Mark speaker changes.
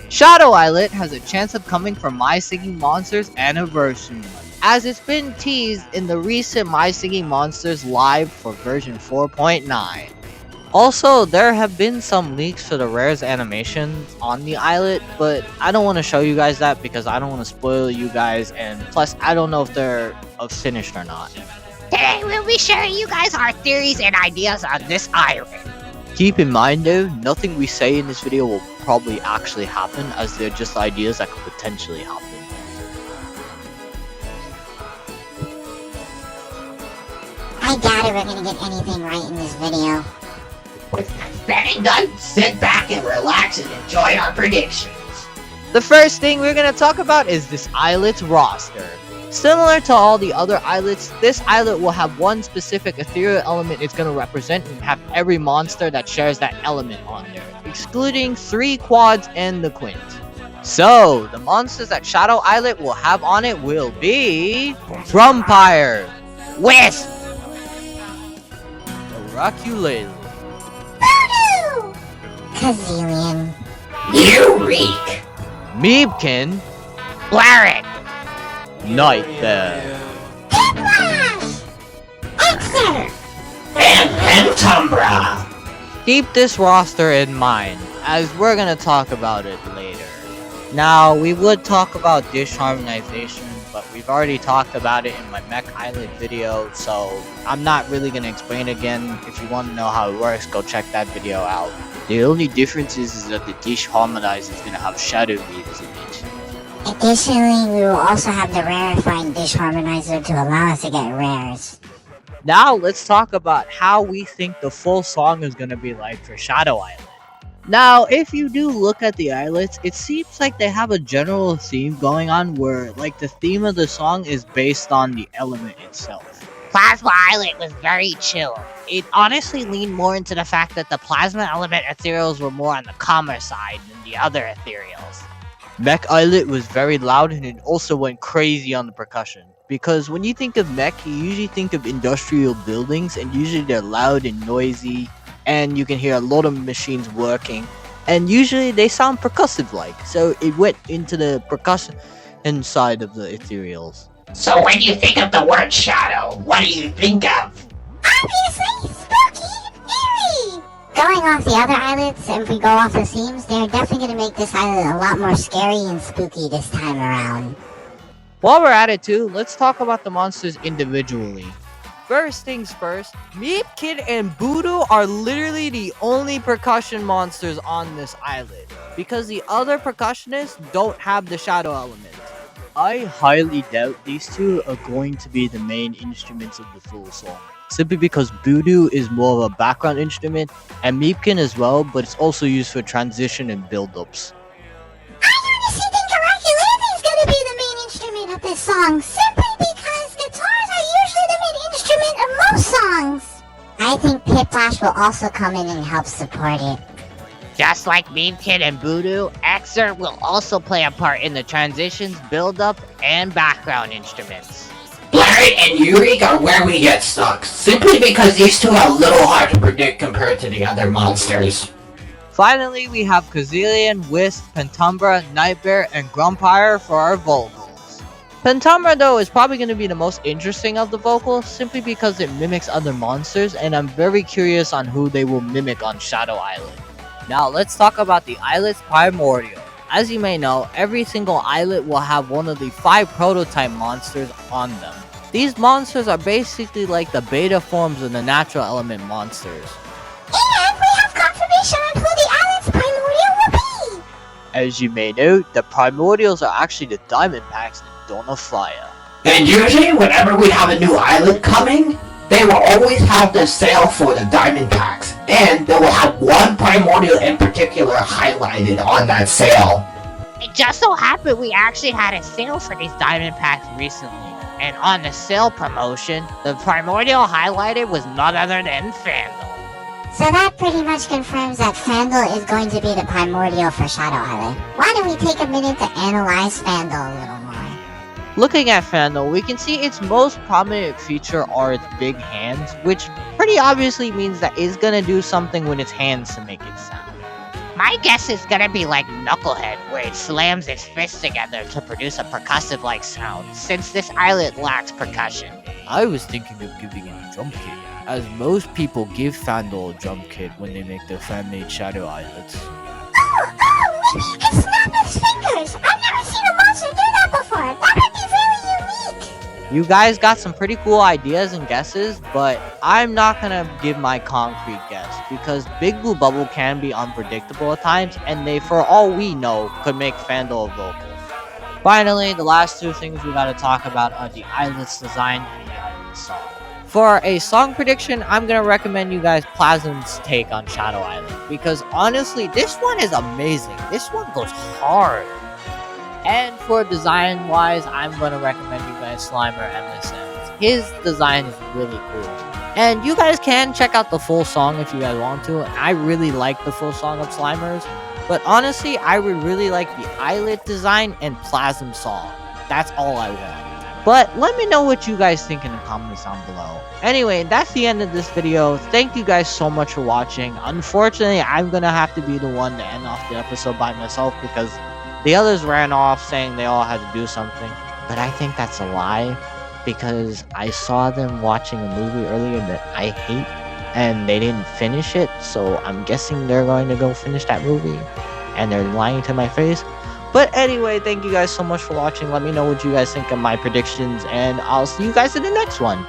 Speaker 1: Shadow Islet has a chance of coming from My Singing Monsters anniversary, as it's been teased in the recent My Singing Monsters live for version 4.9. Also, there have been some leaks for the rares animations on the islet, but I don't want to show you guys that because I don't want to spoil you guys, and plus I don't know if they're finished or not.
Speaker 2: Today we'll be sharing you guys our theories and ideas on this island.
Speaker 1: Keep in mind though, nothing we say in this video will probably actually happen, as they're just ideas that could potentially happen.
Speaker 3: I doubt it we're gonna get anything right in this video.
Speaker 4: With that said and done, sit back and relax and enjoy our predictions.
Speaker 1: The first thing we're going to talk about is this islet's roster. Similar to all the other islets, this islet will have one specific ethereal element it's going to represent and have every monster that shares that element on there, excluding 3 quads and the quint. So, the monsters that Shadow Islet will have on it will be Primordial,
Speaker 2: Wisp,
Speaker 1: Oraculate,
Speaker 3: Kazillion.
Speaker 4: Eureka!
Speaker 1: Meepkin,
Speaker 2: Blaric,
Speaker 1: Nightmare,
Speaker 3: Flash! Exeter!
Speaker 4: And Pentumbra!
Speaker 1: Keep this roster in mind, as we're gonna talk about it later. Now, we would talk about Disharmonization, but we've already talked about it in my Mech Islet video, so I'm not really gonna explain it again. If you want to know how it works, go check that video out. The only difference is that the Disharmonize is gonna have Shadow Weaves in it.
Speaker 3: Additionally, we will also have the rarefying Disharmonizer to allow us to get rares.
Speaker 1: Now, let's talk about how we think the full song is gonna be like for Shadow Islet. Now, if you do look at the islets, it seems like they have a general theme going on where, like, the theme of the song is based on the element itself.
Speaker 2: Plasma Islet was very chill. It honestly leaned more into the fact that the plasma element ethereals were more on the calmer side than the other ethereals.
Speaker 1: Mech Islet was very loud, and it also went crazy on the percussion. Because when you think of mech, you usually think of industrial buildings, and usually they're loud and noisy, and you can hear a lot of machines working, and usually they sound percussive like, so it went into the percussion inside of the ethereals.
Speaker 4: So when you think of the word shadow, what do you think of?
Speaker 3: Obviously, spooky and eerie! Going off the other islets, if we go off the themes, they're definitely gonna make this island a lot more scary and spooky this time around.
Speaker 1: While we're at it too, let's talk about the monsters individually. First things first, Meepkin and Voodoo are literally the only percussion monsters on this island, because the other percussionists don't have the shadow element. I highly doubt these two are going to be the main instruments of the full song, simply because Voodoo is more of a background instrument, and Meepkin as well, but it's also used for transition and build-ups.
Speaker 3: I honestly think Oraculate is gonna be the main instrument of this song, simply because guitars are usually the main instrument of most songs. I think Pit Flash will also come in and help support it.
Speaker 2: Just like Meepkin and Voodoo, Exer will also play a part in the transitions, build-up, and background instruments.
Speaker 4: Larry and Eureka are where we get stuck, simply because these two are a little hard to predict compared to the other monsters.
Speaker 1: Finally, we have Kazillion, Wisp, Pentumbra, Nightmare, and Grumpire for our vocals. Pentumbra though is probably going to be the most interesting of the vocals, simply because it mimics other monsters, and I'm very curious on who they will mimic on Shadow Islet. Now let's talk about the islet's Primordial. As you may know, every single islet will have one of the 5 prototype monsters on them. These monsters are basically like the beta forms of the natural element monsters.
Speaker 3: And we have confirmation on who the island's Primordial will be!
Speaker 1: As you may know, the Primordials are actually the diamond packs in Dawn of Fire.
Speaker 4: And usually whenever we have a new island coming, they will always have the sale for the diamond packs, and they will have one Primordial in particular highlighted on that sale.
Speaker 2: It just so happened we actually had a sale for these diamond packs recently, and on the sale promotion, the Primordial highlighted was none other than Fandle.
Speaker 3: So that pretty much confirms that Fandle is going to be the Primordial for Shadow Islet. Why don't we take a minute to analyze Fandle a little more?
Speaker 1: Looking at Fandle, we can see its most prominent feature are its big hands, which pretty obviously means that it's gonna do something with its hands to make it sound.
Speaker 2: My guess is gonna be like Knucklehead, where it slams its fists together to produce a percussive-like sound, since this islet lacks percussion.
Speaker 1: I was thinking of giving it a drum kit, as most people give Fandol a drum kit when they make their fan-made Shadow Islets.
Speaker 3: Maybe he can snap his fingers. I've never seen a monster do that before. That would be very unique.
Speaker 1: You guys got some pretty cool ideas and guesses, but I'm not gonna give my concrete guess because Big Blue Bubble can be unpredictable at times, and they, for all we know, could make Fandol a vocal. Finally, the last two things we gotta talk about are the islet's design and the islet's song. For a song prediction, I'm gonna recommend you guys Plasm's take on Shadow Islet, because honestly, this one is amazing. This one goes hard. And for design wise, I'm going to recommend you guys Slimer MSN's. His design is really cool. And you guys can check out the full song if you guys want to. I really like the full song of Slimer's. But honestly, I would really like the Islet design and Plasm song. That's all I want. But let me know what you guys think in the comments down below. Anyway, that's the end of this video. Thank you guys so much for watching. Unfortunately, I'm going to have to be the one to end off the episode by myself because the others ran off saying they all had to do something, but I think that's a lie because I saw them watching a movie earlier that I hate and they didn't finish it, so I'm guessing they're going to go finish that movie and they're lying to my face. But anyway, thank you guys so much for watching. Let me know what you guys think of my predictions and I'll see you guys in the next one.